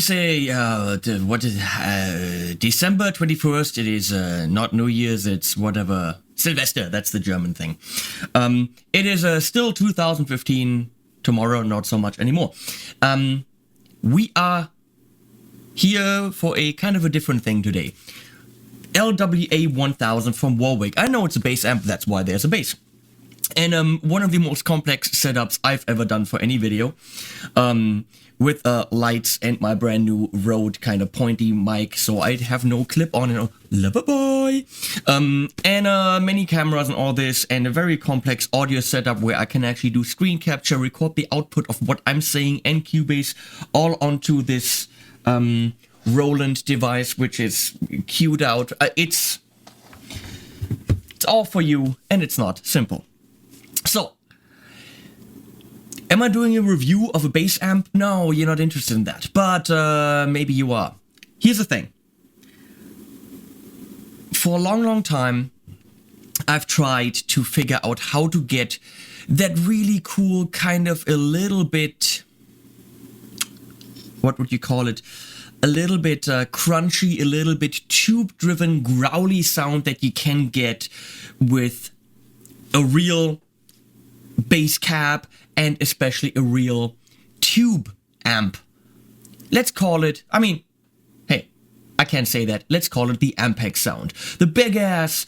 say, December 21st, it is not New Year's, it's whatever, Sylvester, that's the German thing. It is still 2015, tomorrow, not so much anymore. We are here for a kind of a different thing today. LWA 1000 from Warwick. I know it's a bass amp, that's why there's a bass. And one of the most complex setups I've ever done for any video. With lights and my brand new Rode kind of pointy mic, so I have no clip on it. Lover boy! And many cameras and all this, and a very complex audio setup where I can actually do screen capture, record the output of what I'm saying, and Cubase all onto this Roland device, which is queued out. It's all for you, and it's not simple. So, am I doing a review of a bass amp? No, you're not interested in that, but maybe you are. Here's the thing. For a long time, I've tried to figure out how to get that really cool kind of a little bit, what would you call it? A little bit crunchy, a little bit tube-driven, growly sound that you can get with a real bass cab and especially a real tube amp. Let's call it, I mean, hey, I can't say that. Let's call it the Ampeg sound. The big ass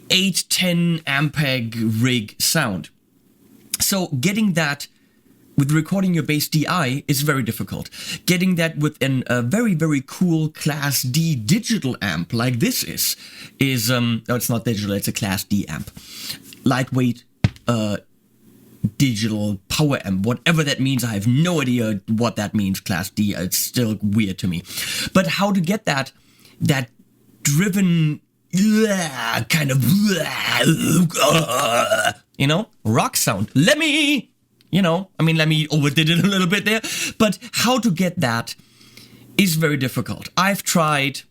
810 Ampeg rig sound. So getting that with recording your bass DI is very difficult. Getting that with a very, very cool Class D digital amp like this is no, it's not digital, it's a Class D amp. Lightweight, digital power amp, whatever that means. I have no idea what that means, Class D. It's still weird to me. But how to get that driven kind of you know, rock sound. Lemmy! You know, I mean, Lemmy overdid it a little bit there, but how to get that is very difficult. I've tried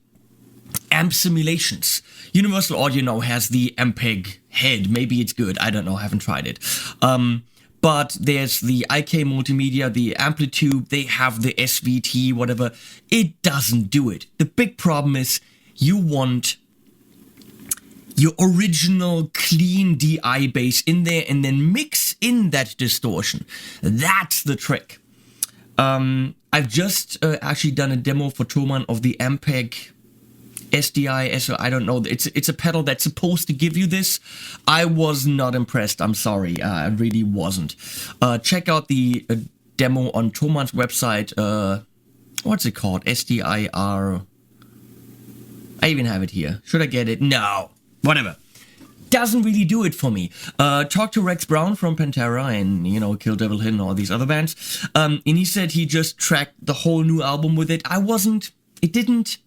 amp simulations. Universal Audio now has the Ampeg head. Maybe it's good. I don't know. I haven't tried it. But there's the IK Multimedia, the Amplitude. They have the SVT, whatever. It doesn't do it. The big problem is you want your original clean DI bass in there and then mix in that distortion. That's the trick. I've just actually done a demo for Thomann of the Ampeg SDI, SO, I don't know. It's a pedal that's supposed to give you this. I was not impressed. I'm sorry. I really wasn't. Check out the demo on Thomann's website. What's it called? SDIR. I even have it here. Should I get it? No. Whatever. Doesn't really do it for me. Talk to Rex Brown from Pantera and, you know, Kill Devil Hin and all these other bands. And he said he just tracked the whole new album with it. I wasn't. It didn't.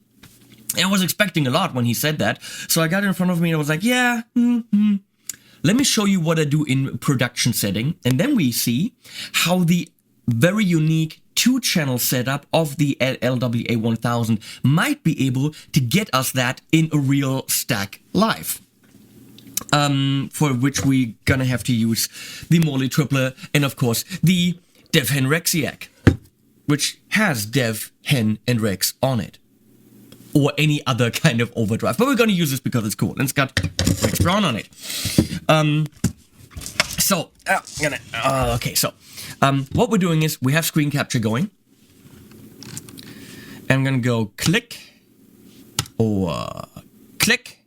I was expecting a lot when he said that. So I got it in front of me and I was like, yeah, let me show you what I do in production setting. And then we see how the very unique 2-channel setup of the LWA 1000 might be able to get us that in a real stack live. For which we're gonna have to use the Morley Tripler and of course the DevHenRexiac, which has Dev, Hen, and Rex on it. Or any other kind of overdrive. But we're gonna use this because it's cool. And it's got Rex Brown on it. What we're doing is we have screen capture going. And I'm gonna go click or click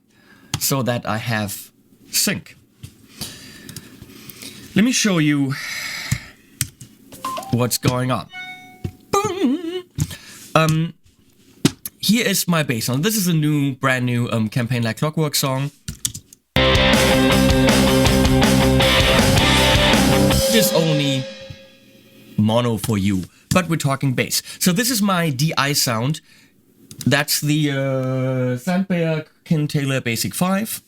so that I have sync. Let me show you what's going on. Boom. Here is my bass song. This is a new, brand new Campaign Like Clockwork song. This only mono for you, but we're talking bass. So this is my DI sound. That's the Sandberg Taylor Basic 5.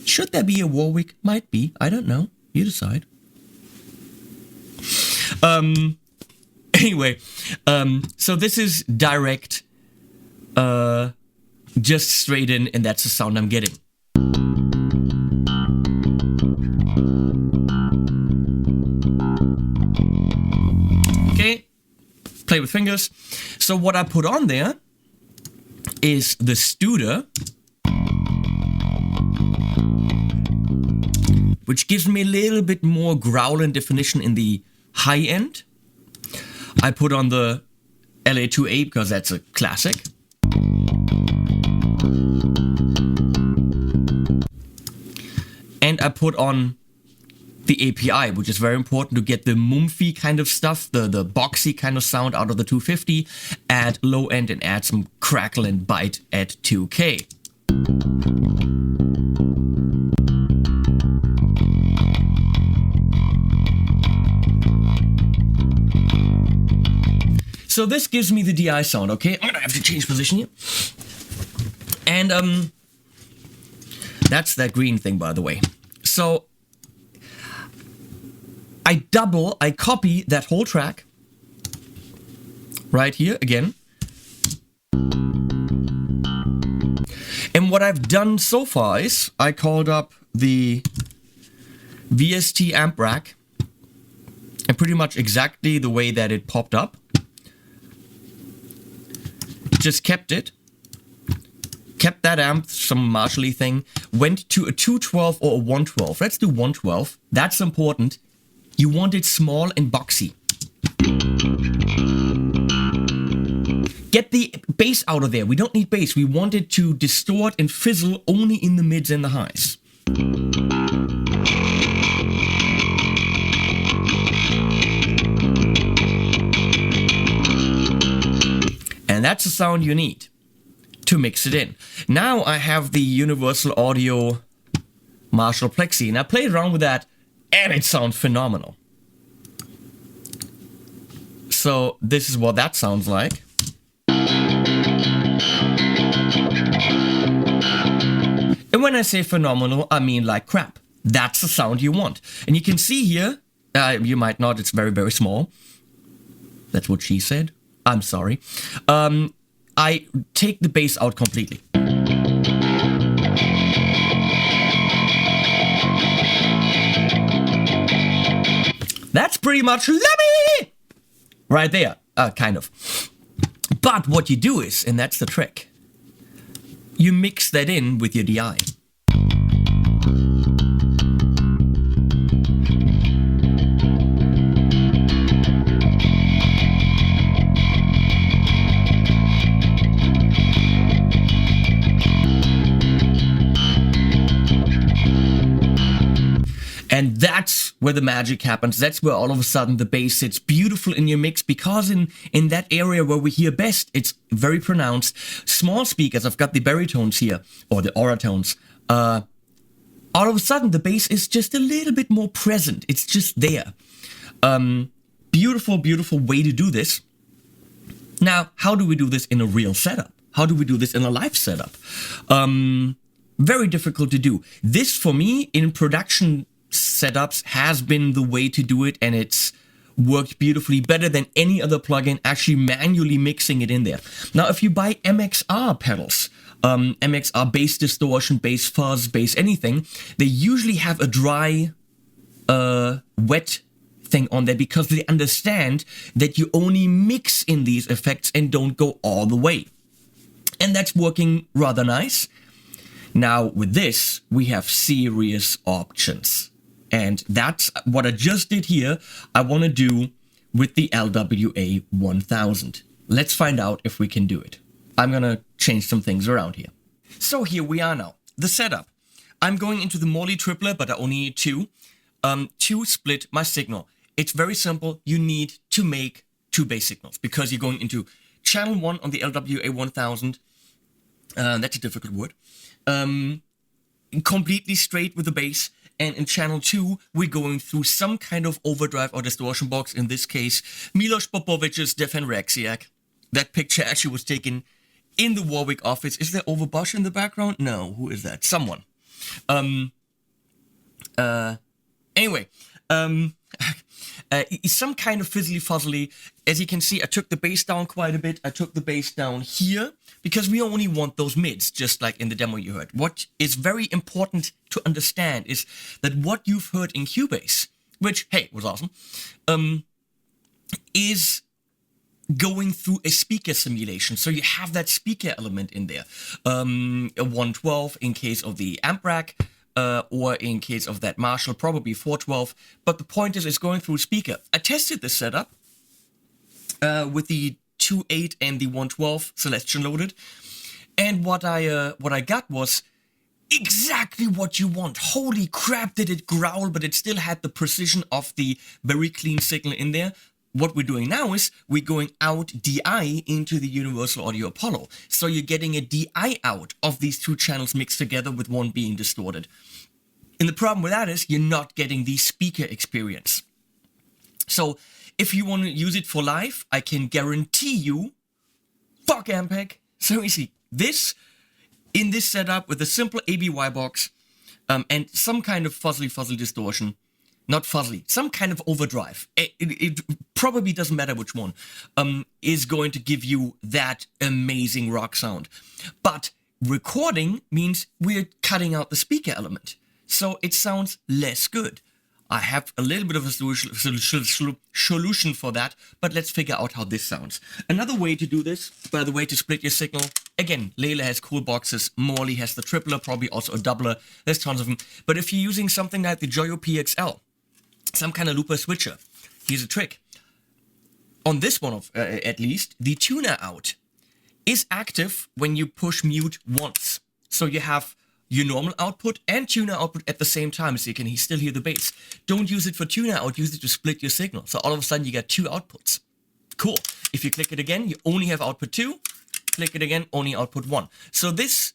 Should there be a Warwick? Might be. I don't know. You decide. Anyway, so this is direct. Just straight in, and that's the sound I'm getting. Okay, play with fingers. So what I put on there is the Studer, which gives me a little bit more growl and definition in the high end. I put on the LA2A because that's a classic. And I put on the API, which is very important to get the mumphy kind of stuff, the boxy kind of sound out of the 250 at low end and add some crackle and bite at 2K. So this gives me the DI sound, okay? I'm gonna have to change position here. And that's that green thing, by the way. So I copy that whole track right here again. And what I've done so far is I called up the VST amp rack and pretty much exactly the way that it popped up. Just kept it. Kept that amp, some Marshall-y thing, went to a 212 or a 112. Let's do 112. That's important. You want it small and boxy. Get the bass out of there. We don't need bass. We want it to distort and fizzle only in the mids and the highs. And that's the sound you need to mix it in. Now I have the Universal Audio Marshall Plexi, and I played around with that, and it sounds phenomenal. So this is what that sounds like. And when I say phenomenal, I mean like crap. That's the sound you want. And you can see here, you might not, it's very, very small. That's what she said. I'm sorry. I take the bass out completely. That's pretty much Lemmy! Right there, kind of. But what you do is, and that's the trick, you mix that in with your DI. And that's where the magic happens. That's where all of a sudden the bass sits beautiful in your mix, because in that area where we hear best, it's very pronounced. Small speakers, I've got the baritones here, or the oratones. All of a sudden the bass is just a little bit more present. It's just there. Beautiful, beautiful way to do this. Now, how do we do this in a real setup? How do we do this in a live setup? Very difficult to do. This, for me, in production setups has been the way to do it, and it's worked beautifully, better than any other plugin, actually manually mixing it in there. Now, if you buy MXR pedals, MXR bass distortion, bass fuzz, bass anything, they usually have a dry, wet thing on there, because they understand that you only mix in these effects and don't go all the way. And that's working rather nice. Now, with this, we have serious options. And that's what I just did here, I want to do with the LWA 1000. Let's find out if we can do it. I'm going to change some things around here. So here we are now. The setup. I'm going into the Morley triplet, but I only need two. To split my signal. It's very simple. You need to make two bass signals, because you're going into channel 1 on the LWA 1000. That's a difficult word. Completely straight with the bass, and in channel 2 we're going through some kind of overdrive or distortion box, in this case Milos Popovic's DevHenRexiac. That picture actually was taken in the Warwick office. Is there Overbosch in the background? No, who is that? Someone. Anyway, some kind of fizzly fuzzly. As you can see, I took the bass down quite a bit. I took the bass down here, because we only want those mids, just like in the demo you heard. What is very important to understand is that what you've heard in Cubase, which, hey, was awesome, is going through a speaker simulation. So you have that speaker element in there. A 112 in case of the amp rack, or in case of that Marshall, probably 412. But the point is, it's going through speaker. I tested this setup with the 2.8 and the 112 Celestion loaded. And what I got was exactly what you want. Holy crap, did it growl, but it still had the precision of the very clean signal in there. What we're doing now is we're going out DI into the Universal Audio Apollo. So you're getting a DI out of these two channels mixed together with one being distorted. And the problem with that is you're not getting the speaker experience. So if you want to use it for live, I can guarantee you, fuck Ampeg. So easy. This, in this setup with a simple ABY box and some kind of fuzzy distortion, not fuzzy, some kind of overdrive, it probably doesn't matter which one, is going to give you that amazing rock sound. But recording means we're cutting out the speaker element, so it sounds less good. I have a little bit of a solution for that, but let's figure out how this sounds. Another way to do this, by the way, to split your signal, again, Layla has cool boxes, Morley has the tripler, probably also a doubler, there's tons of them. But if you're using something like the Joyo PXL, some kind of looper switcher, here's a trick. On this one, at least, the tuner out is active when you push mute once. So you have your normal output and tuner output at the same time, so you can still hear the bass. Don't use it for tuner out, use it to split your signal. So all of a sudden you get two outputs. Cool. If you click it again, you only have output 2. Click it again, only output 1. So this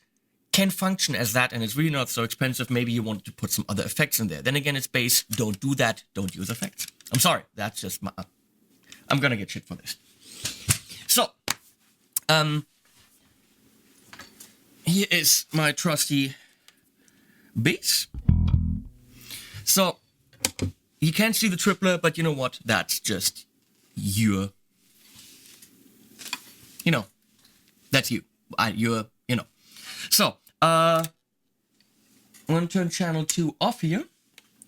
can function as that, and it's really not so expensive. Maybe you want to put some other effects in there. Then again, it's bass. Don't do that. Don't use effects. I'm sorry. That's just my... I'm gonna get shit for this. So, here is my trusty bass. So, you can't see the tripler, but you know what? That's just your... You know, that's you. You're, you know. So, I'm going to turn channel 2 off here,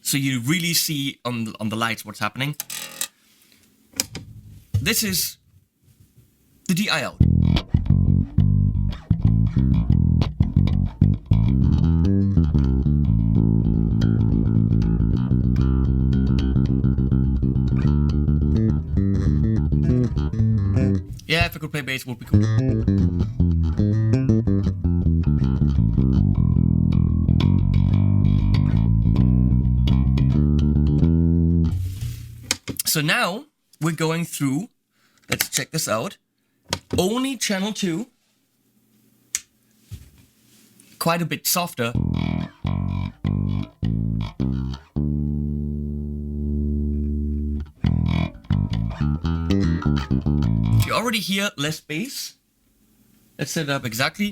so you really see on the lights what's happening. This is the DI out. Yeah, if I could play bass, it would be cool. So now we're going through, let's check this out, only channel 2, quite a bit softer. You already hear less bass. Let's set it up exactly.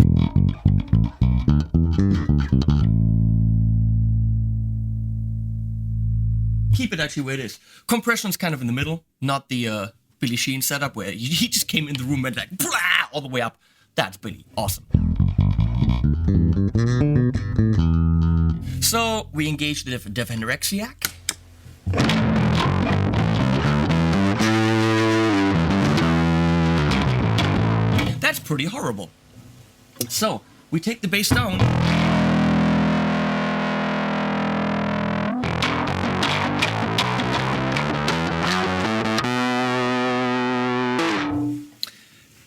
Keep it actually where it is. Compression's kind of in the middle, not the Billy Sheehan setup where he just came in the room and like blah, all the way up. That's Billy. Awesome. So we engage the DevHenRexiac. That's pretty horrible. So we take the bass down.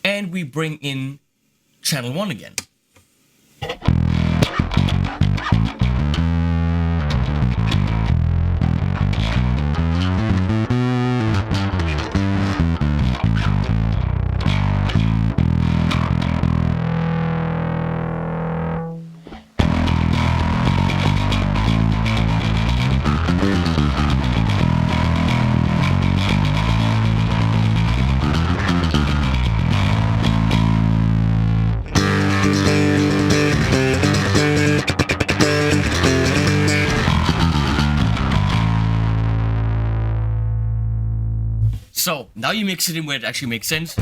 And we bring in channel 1 again. So, now you mix it in where it actually makes sense.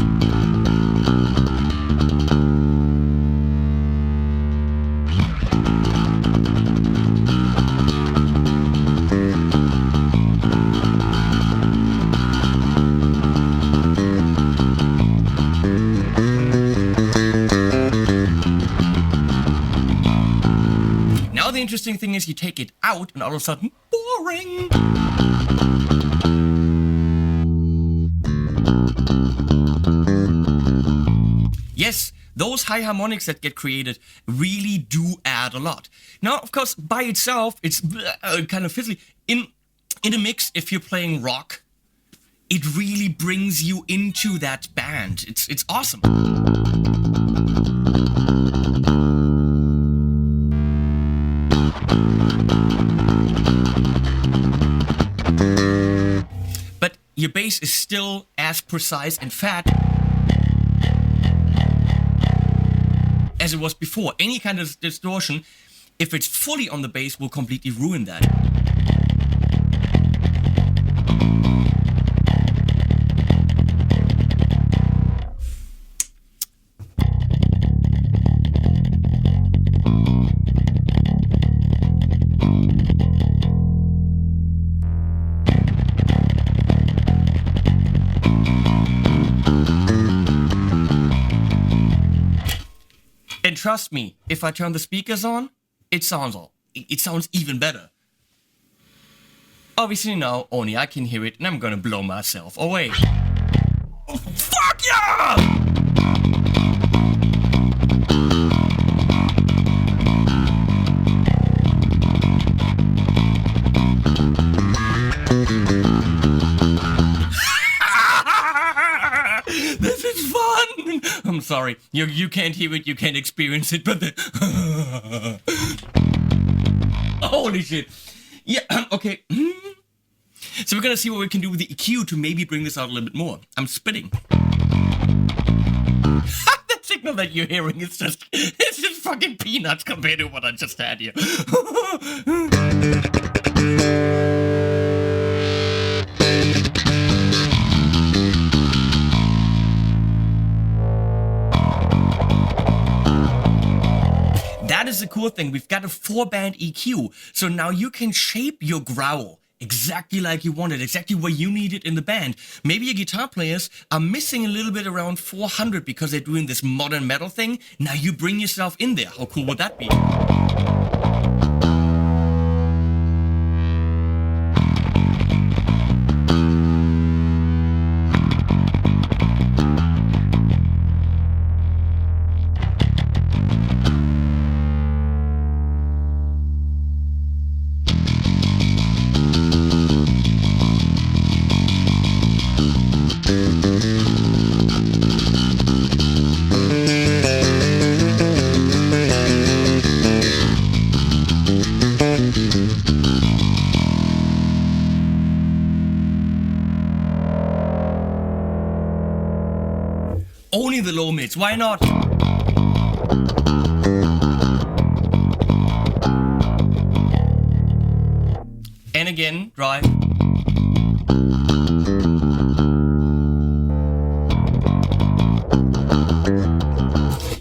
interesting thing is you take it out and all of a sudden, boring. Yes, those high harmonics that get created really do add a lot. Now, of course, by itself, it's kind of fizzly. In a mix, if you're playing rock, it really brings you into that band. It's awesome. But your bass is still as precise and fat as it was before. Any kind of distortion, if it's fully on the bass, will completely ruin that. And trust me, if I turn the speakers on, it sounds even better. Obviously now, only I can hear it, and I'm gonna blow myself away. Oh, fuck yeah! This is fun! I'm sorry, you can't hear it, you can't experience it, but holy shit. Yeah, okay. So we're gonna see what we can do with the EQ to maybe bring this out a little bit more. I'm spitting. The signal that you're hearing is it's just fucking peanuts compared to what I just had here. That is the cool thing. We've got a 4-band EQ. So now you can shape your growl exactly like you want it, exactly where you need it in the band. Maybe your guitar players are missing a little bit around 400 because they're doing this modern metal thing. Now you bring yourself in there. How cool would that be? Only the low mids, why not? And again, drive.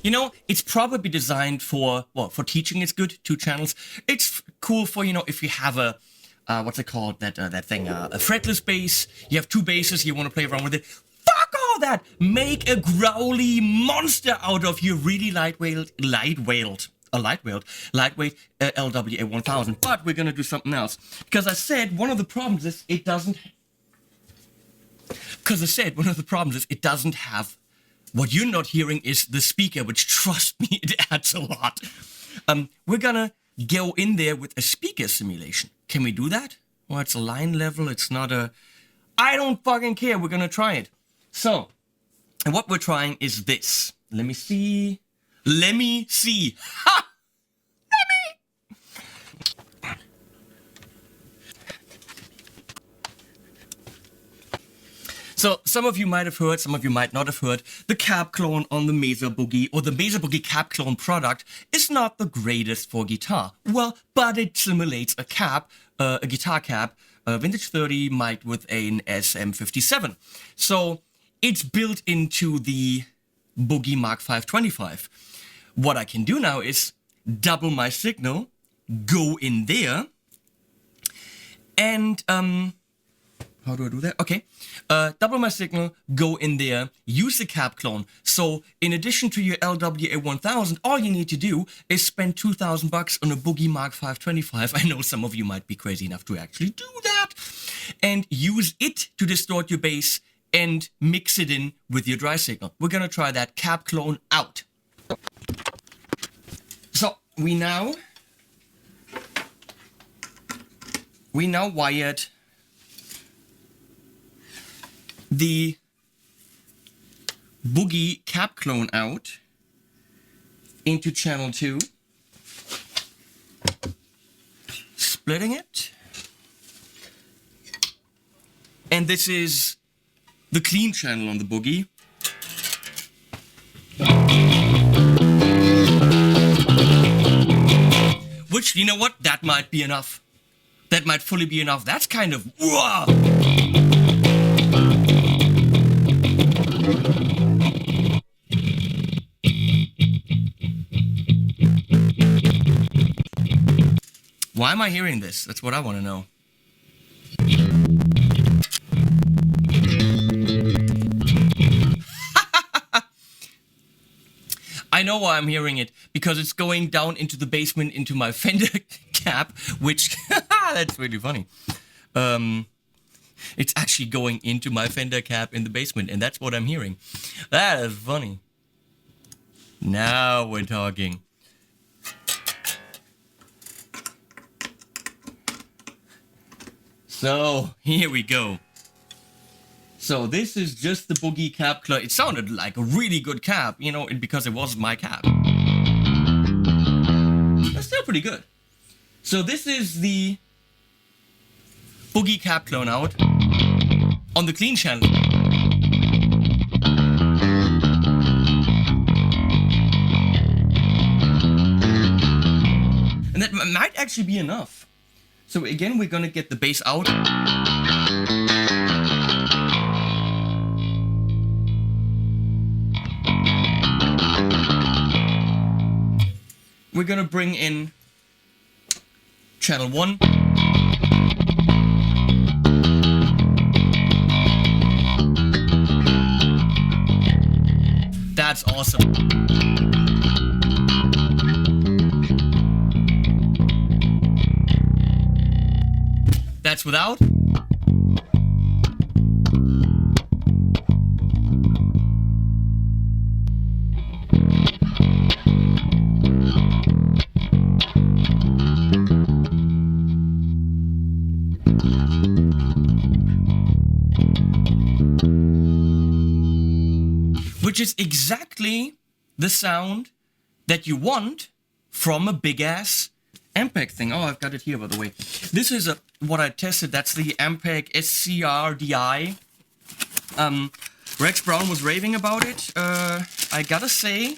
You know, it's probably designed for, well, for teaching it's good, 2 channels. It's cool for, you know, if you have a, what's it called, that thing, a fretless bass, you have 2 basses, you want to play around with it. Fuck all that! Make a growly monster out of your really lightweight LWA 1000. But we're gonna do something else. Because I said one of the problems is it doesn't have what you're not hearing is the speaker, which trust me, it adds a lot. We're gonna go in there with a speaker simulation. Can we do that? Well, it's a line level, it's not a... I don't fucking care, we're gonna try it. So, and what we're trying is this. Let me see. Ha! Lemmy! So, some of you might have heard, some of you might not have heard, the cap clone on the Mesa Boogie, or the Mesa Boogie cap clone product, is not the greatest for guitar. Well, but it simulates a cap, a guitar cap, a vintage 30 mic with an SM57. So, it's built into the Boogie Mark 525. What I can do now is double my signal, go in there, and How do I do that? Okay. Double my signal, go in there, use the cap clone. So in addition to your LWA1000, all you need to do is spend $2,000 on a Boogie Mark 525. I know some of you might be crazy enough to actually do that. And use it to distort your bass and mix it in with your dry signal. We're gonna try that cap clone out. So we now wired the Boogie cap clone out into channel 2, splitting it, and this is the clean channel on the Boogie. Which, you know what, that might be enough. That might fully be enough. That's kind of, whoa! Why am I hearing this? That's what I want to know. I know why I'm hearing it, because it's going down into the basement into my Fender cap, which, that's really funny. It's actually going into my Fender cap in the basement, and that's what I'm hearing. That is funny. Now we're talking. So, here we go. So this is just the Boogie cap clone. It sounded like a really good cap, you know, because it wasn't my cap. It's still pretty good. So this is the Boogie cap clone out on the clean channel. And that might actually be enough. So again, we're gonna get the bass out. We're gonna bring in channel 1. That's awesome. That's without. Which is exactly the sound that you want from a big-ass Ampeg thing. Oh, I've got it here, by the way. This is what I tested. That's the Ampeg SCRDI. Rex Brown was raving about it. I gotta say,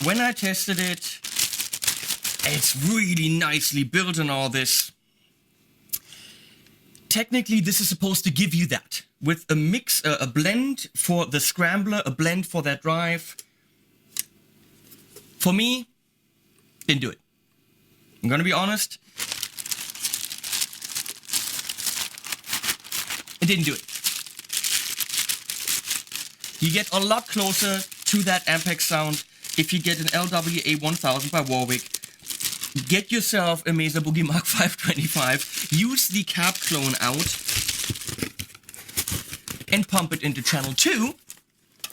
when I tested it, it's really nicely built and all this. Technically, this is supposed to give you that. With a mix, a blend for the scrambler, a blend for that drive. For me, didn't do it. I'm gonna be honest. It didn't do it. You get a lot closer to that Ampeg sound if you get an LWA1000 by Warwick. Get yourself a Mesa Boogie Mark 525. Use the cap clone out. And pump it into channel 2,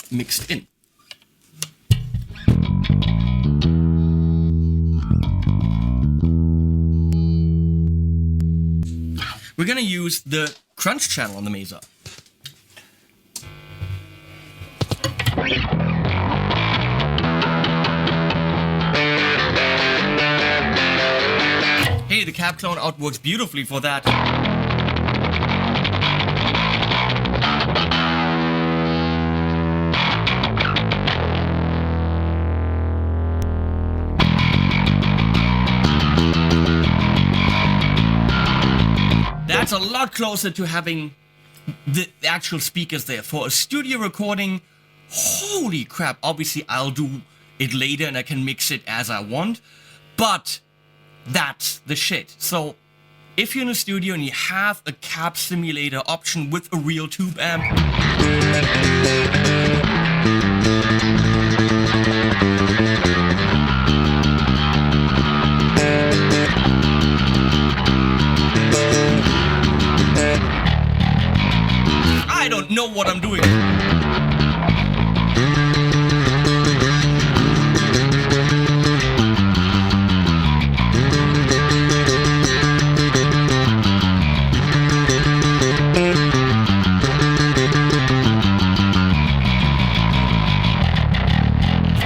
mixed in. We're gonna use the crunch channel on the Mesa. Hey, the cap clone out works beautifully for that. That's a lot closer to having the actual speakers there. For a studio recording, holy crap. Obviously, I'll do it later and I can mix it as I want. But that's the shit. So if you're in a studio and you have a cab simulator option with a real tube amp, I don't know what I'm doing.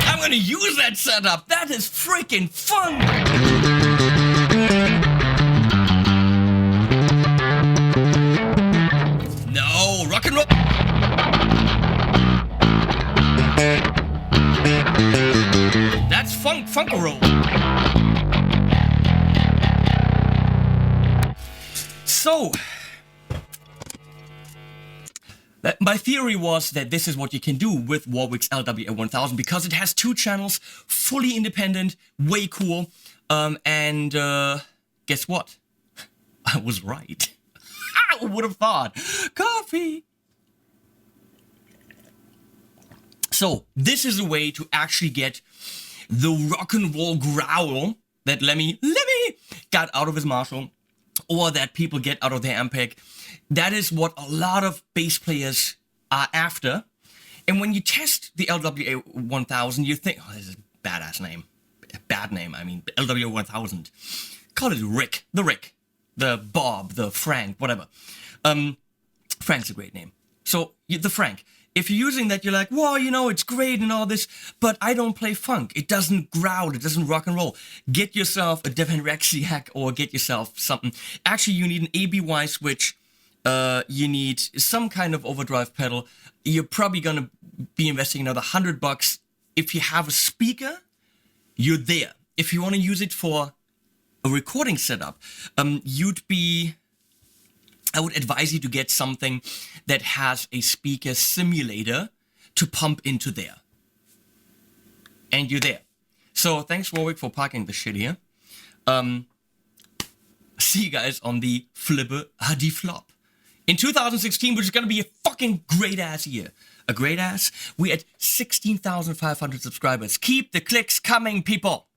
I'm gonna use that setup. That is freaking fun. No, rock and roll. That's funk-a-roll. So, my theory was that this is what you can do with Warwick's LWA1000 because it has 2 channels, fully independent, way cool, and guess what? I was right. I would have thought. Coffee! So, this is a way to actually get the rock and roll growl that Lemmy got out of his Marshall, or that people get out of their Ampeg. That is what a lot of bass players are after. And when you test the LWA1000, you think, oh, this is a badass name. Bad name, I mean, LWA1000. Call it Rick, the Bob, the Frank, whatever. Frank's a great name. So, the Frank. If you're using that, you're like, well, you know, it's great and all this, but I don't play funk. It doesn't growl. It doesn't rock and roll. Get yourself a DevHenRexiac or get yourself something. Actually, you need an ABY switch. You need some kind of overdrive pedal. You're probably going to be investing another $100. If you have a speaker, you're there. If you want to use it for a recording setup, I would advise you to get something that has a speaker simulator to pump into there. And you're there. So thanks, Warwick, for parking the shit here. See you guys on the Flipper HD Flop. In 2016, which is going to be a fucking great-ass year. A great-ass? We're at 16,500 subscribers. Keep the clicks coming, people.